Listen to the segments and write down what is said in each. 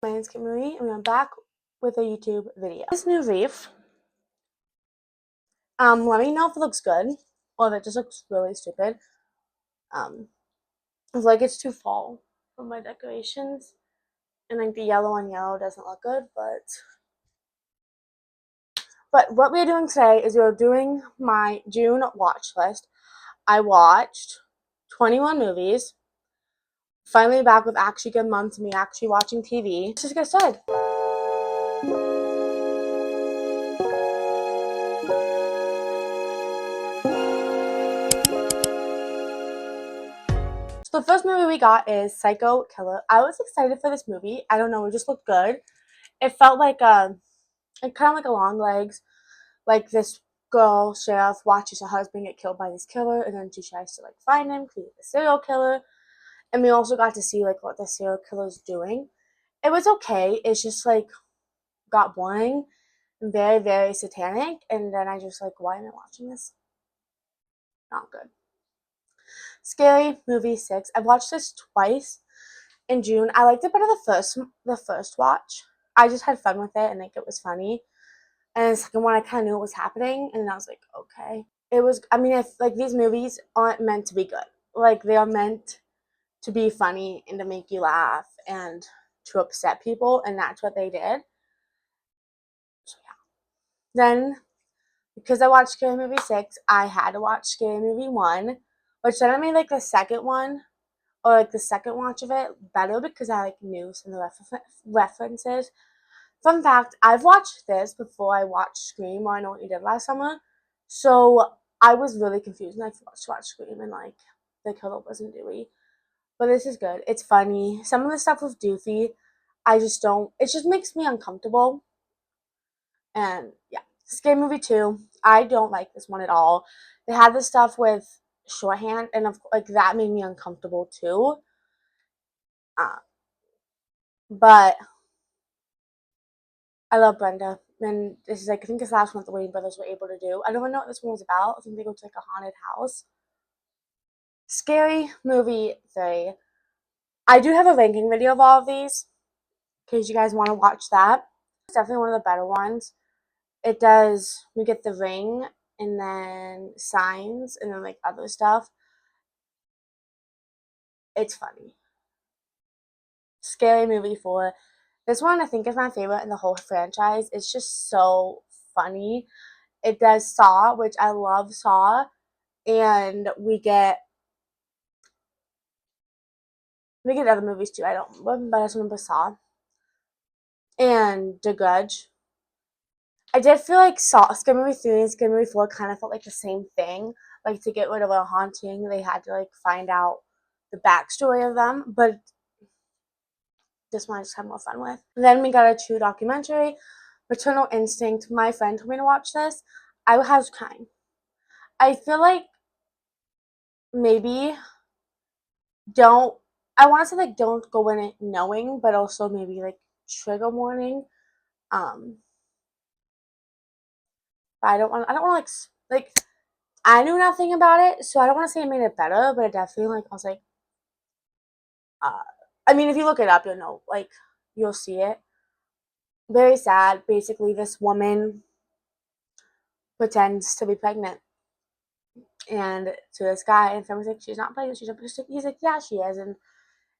My name's Kim Marie, and I'm back with a YouTube video. This new reef. Let me know if it looks good, or if it just looks really stupid. I feel like it's too fall for my decorations, and like the yellow on yellow doesn't look good, but what we're doing today is we're doing my June watch list. I watched 21 movies. Finally back with actually good months, me actually watching TV. Let's just get started. So the first movie we got is Psycho Killer. I was excited for this movie. I don't know, it just looked good. It felt like kind of like a Longlegs. Like this girl sheriff watches her husband get killed by this killer, and then she tries to like find him, create the serial killer. And we also got to see like what the serial killer's doing. It was okay. It's just like got boring and very, very satanic. And then I just like, why am I watching this? Not good. Scary Movie 6. I've watched this twice in June. I liked it better the first watch. I just had fun with it and like it was funny. And the second one I kinda knew what was happening and I was like, okay. It was I mean, like these movies aren't meant to be good. Like they are meant to be funny and to make you laugh and to upset people, and that's what they did. So yeah. Then because I watched Scary Movie 6, I had to watch Scary Movie 1, which then I made like the second one or like the second watch of it better because I like knew some of the references. Fun fact, I've watched this before I watched Scream, or I Know What You Did Last Summer, so I was really confused when I first watched Scream and like the killer wasn't Dewey. But this is good. It's funny. Some of the stuff with Doofy, I just don't. It just makes me uncomfortable. And yeah, Scary Movie 2. I don't like this one at all. They had this stuff with shorthand, and like that made me uncomfortable too. Uh, but I love Brenda, and this is like I think this last one that the Wayne brothers were able to do. I don't even know what this one was about. I think they go to like a haunted house. Scary Movie 3. I do have a ranking video of all of these, in case you guys want to watch that. It's definitely one of the better ones. It does. We get the ring, and then signs, and then like other stuff. It's funny. Scary Movie 4. This one I think is my favorite in the whole franchise. It's just so funny. It does Saw, which I love Saw, and we get other movies too. I don't remember, but I just remember Saw and The Grudge. I did feel like Saw, Scary Movie 3 and Scary Movie 4 kind of felt like the same thing. Like to get rid of a haunting, they had to like find out the backstory of them, but this one I just had more fun with. Then we got a true documentary, Maternal Instinct. My friend told me to watch this. I was crying. I feel like maybe don't I want to say like don't go in it knowing, but also maybe like trigger warning. But I don't want to like I knew nothing about it, so I don't want to say it made it better, but it definitely like I was like, uh, I mean, if you look it up, you'll know, like you'll see it. Very sad. Basically, this woman pretends to be pregnant, and to this guy, and someone's like, she's not pregnant. He's like, yeah, she is, and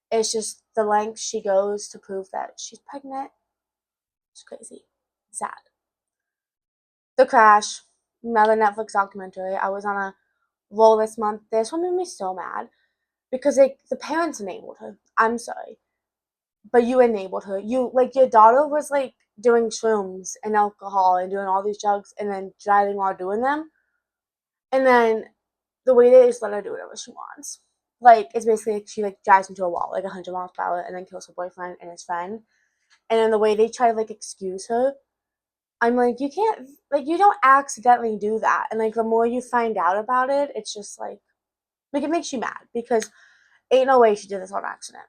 it's just the length she goes to prove that she's pregnant. It's crazy, sad. The Crash, another Netflix documentary. I was on a roll this month. This one made me so mad because like the parents enabled her. I'm sorry, but you enabled her. You like your daughter was like doing shrooms and alcohol and doing all these drugs and then driving while doing them, and then the way they just let her do whatever she wants. Like it's basically like she like drives into a wall like 100 miles per hour and then kills her boyfriend and his friend. And then the way they try to like excuse her, I'm like, you can't, like, you don't accidentally do that. And like the more you find out about it, it's just like it makes you mad because ain't no way she did this on accident.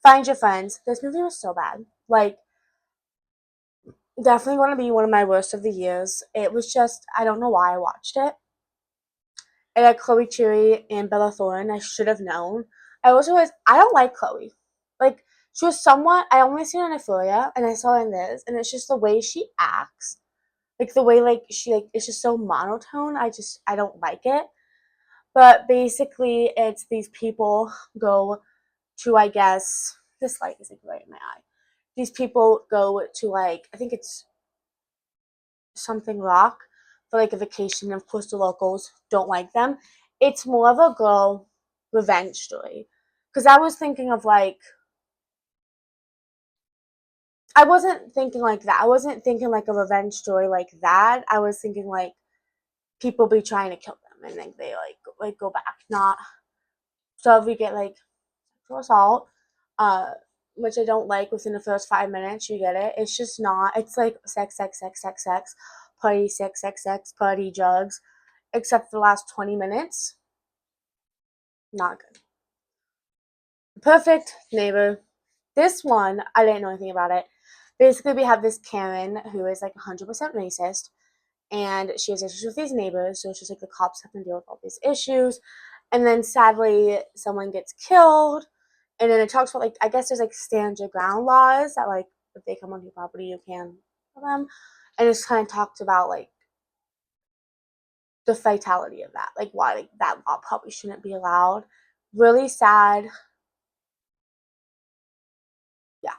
Find Your Friends. This movie was so bad. Like, definitely going to be one of my worst of the years. It was just, I don't know why I watched it. It had Chloe Cherry and Bella Thorne. I should have known. I don't like Chloe. Like, She was somewhat, I only seen her in Euphoria, and I saw her in this, and it's just the way she acts, like the way like she like it's just so monotone. I don't like it. But basically, it's these people go to, I guess, this light is like right in my eye. These people go to, like, I think it's something rock for like a vacation, and of course the locals don't like them. It's more of a girl revenge story. Because I was thinking of like, I wasn't thinking like that. I wasn't thinking like a revenge story like that. I was thinking like people be trying to kill them and then they like go back. Not so if we get like sexual assault, uh, which I don't like within the first 5 minutes, you get it. It's just not. It's like sex, sex, sex, sex, sex, party, sex, sex, sex, party, drugs. Except for the last 20 minutes, not good. Perfect Neighbor. This one, I didn't know anything about it. Basically, we have this Karen who is like 100% racist, and she has issues with these neighbors, so it's just like the cops have to deal with all these issues. And then sadly, someone gets killed, and then it talks about like, I guess there's like stand your ground laws that like if they come on your property, you can kill them, and it's kind of talked about like the fatality of that, like why like, that law probably shouldn't be allowed. Really sad. Yeah.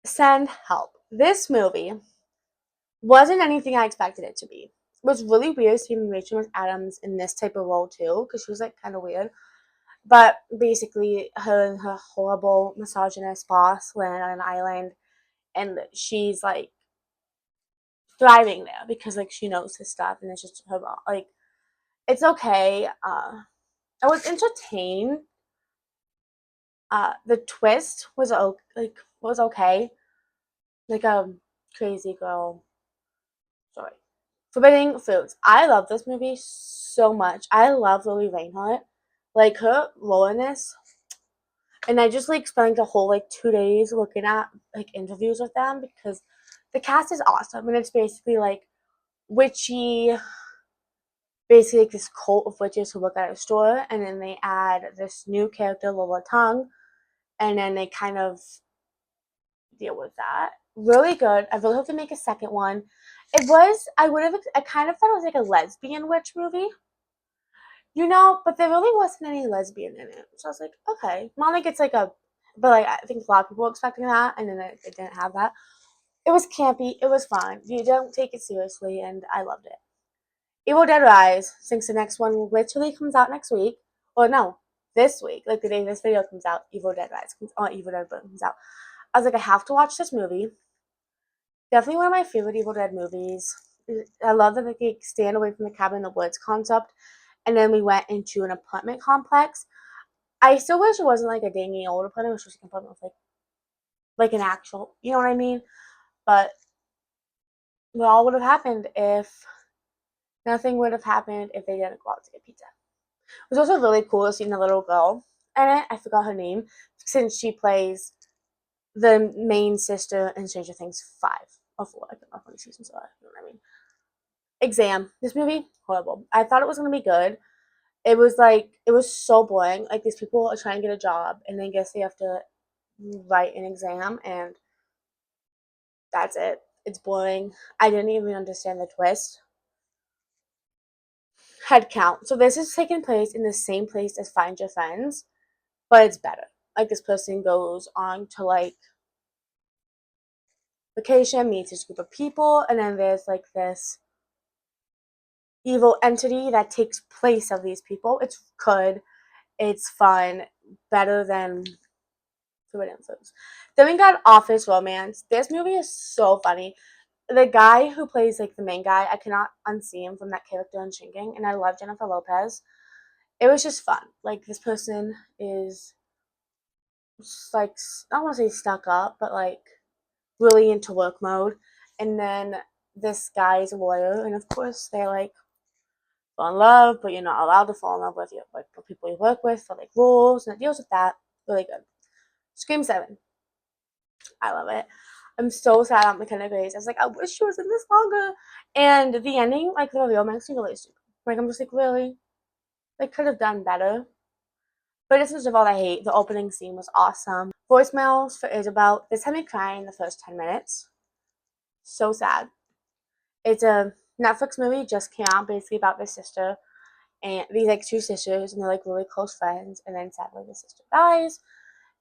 Send help. This movie wasn't anything I expected it to be. It was really weird seeing Rachel McAdams in this type of role too, because she was like kind of weird. But basically, her and her horrible misogynist boss land on an island, and she's like thriving there because like she knows his stuff, and it's just her like it's okay. I was entertained. The twist was was okay. Like a crazy girl story. Forbidding Foods. I love this movie so much. I love Lily Reinhardt. Like her role in this, and I just like spent like the whole like 2 days looking at like interviews with them because the cast is awesome, and it's basically like witchy, basically like this cult of witches who work at a store, and then they add this new character Lola Tongue, and then they kind of deal with that. Really good. I really hope to make a second one. It was I kind of thought it was like a lesbian witch movie. But there really wasn't any lesbian in it. So I was like, okay. Not like it's like a, but like I think a lot of people were expecting that, and then it didn't have that. It was campy. It was fun. You don't take it seriously, and I loved it. Evil Dead Rise, since the next one literally comes out next week, or no, this week, like the day this video comes out, Evil Dead Rise comes, oh, Evil Dead comes out. I was like, I have to watch this movie. Definitely one of my favorite Evil Dead movies. I love that they stand away from the cabin in the woods concept, and then we went into an apartment complex. I still wish it wasn't like a dingy old apartment, it was just an apartment with like an actual, you know what I mean? But what all would have happened if nothing would have happened if they didn't go out to get pizza. It was also really cool seeing the little girl in it. I forgot her name since she plays the main sister in Stranger Things 5 or 4. I don't know how many seasons are. You know what I mean? Exam. This movie horrible. I thought it was gonna be good. It was so boring. Like these people are trying to get a job, and then guess they have to write an exam, and that's it. It's boring. I didn't even understand the twist. Head count. So this is taking place in the same place as Find Your Friends, but it's better. Like this person goes on to like vacation, meets this group of people, and then there's like this evil entity that takes place of these people. It's good. It's fun. Better than Forbidden Foods. Then we got Office Romance. This movie is so funny. The guy who plays like the main guy, I cannot unsee him from that character in Shrinking, and I love Jennifer Lopez. It was just fun. Like this person is just, like I don't want to say stuck up, but like really into work mode. And then this guy's a lawyer, and of course they like fall in love, but you're not allowed to fall in love with you like the people you work with for like rules, and it deals with that. Really good. Scream 7. I love it. I'm so sad on McKenna Grace. I was like, I wish she was in this longer. And the ending, like the reveal, makes me really stupid. Like I'm just like, really? They could have done better. But this was of all I hate. The opening scene was awesome. Voicemails for Isabel. This had me crying in the first 10 minutes. So sad. It's a Netflix movie, just came out, basically about this sister and these like two sisters, and they're like really close friends. And then sadly, the sister dies,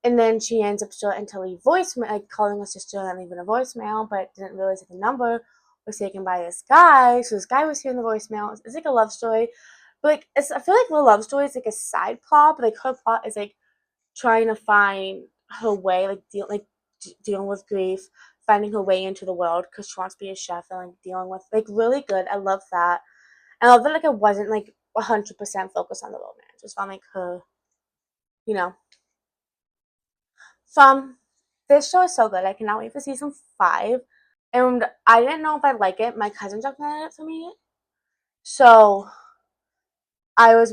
and then she ends up starting to leave voicemail, like calling her sister and leaving a voicemail, but didn't realize that the number was taken by this guy. So this guy was hearing the voicemail. It's like a love story, but like I feel like the love story is like a side plot, but like her plot is like trying to find her way, like dealing with grief, finding her way into the world because she wants to be a chef and like dealing with like really good. I love that. And I love that like it wasn't like 100% focused on the romance. It was found like her, you know. From this show is so good. I cannot wait for season 5. And I didn't know if I'd like it. My cousin recommended it for me. So I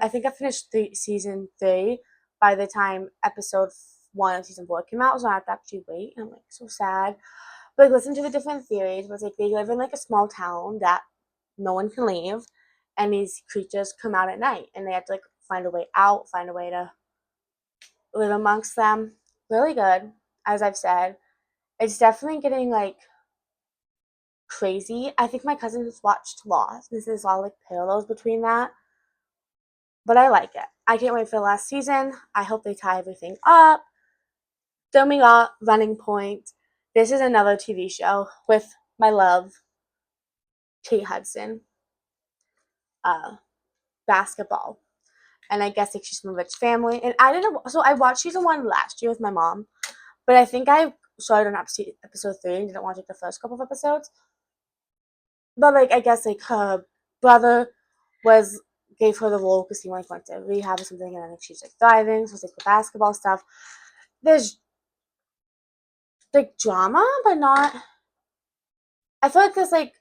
think I finished season 3 by the time episode 1 of season 4 came out, so I have to actually wait. And I'm like so sad. But like, listen to the different theories. But it's like they live in like a small town that no one can leave, and these creatures come out at night, and they have to like find a way out, find a way to live amongst them. Really good, as I've said. It's definitely getting like crazy. I think my cousin has watched Lost. This is all like parallels between that. But I like it. I can't wait for the last season. I hope they tie everything up. Then we got Running Point. This is another TV show with my love, Kate Hudson. Basketball. And I guess like she's from a rich family. And I didn't. So I watched season 1 last year with my mom, but I think I started on episode 3 and didn't watch like the first couple of episodes. But like I guess like her brother was gave her the role because he went to rehab or something, and then like, she's like thriving. So it's like the basketball stuff. There's like drama, but not. I feel like there's like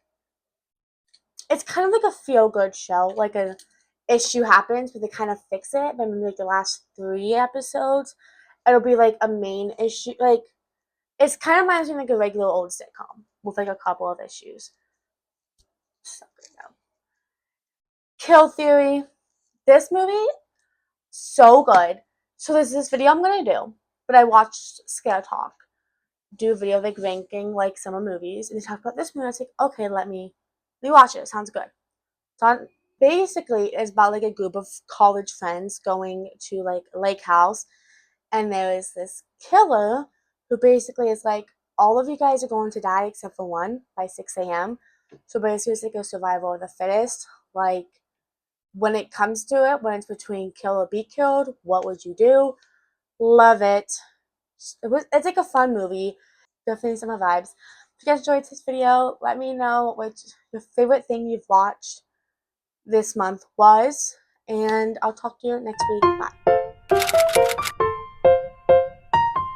it's kind of like a feel good show. Like an issue happens, but they kind of fix it. But maybe like the last 3 episodes, it'll be like a main issue. Like it's kind of reminds me like a regular old sitcom with like a couple of issues. So good though. Kill Theory. This movie so good. So there's this video I'm gonna do, but I watched Scare Talk do a video like ranking like summer movies, and they talk about this movie. I was like, okay, let me watch it. It sounds good. So basically, it's about like a group of college friends going to like a lake house, and there is this killer who basically is like, all of you guys are going to die except for one by 6 a.m. So basically, it's like a survival of the fittest. Like when it comes to it, when it's between kill or be killed, what would you do? Love it. It's like a fun movie. Definitely some of the vibes. If you guys enjoyed this video, let me know what your favorite thing you've watched this month was, and I'll talk to you next week. Bye.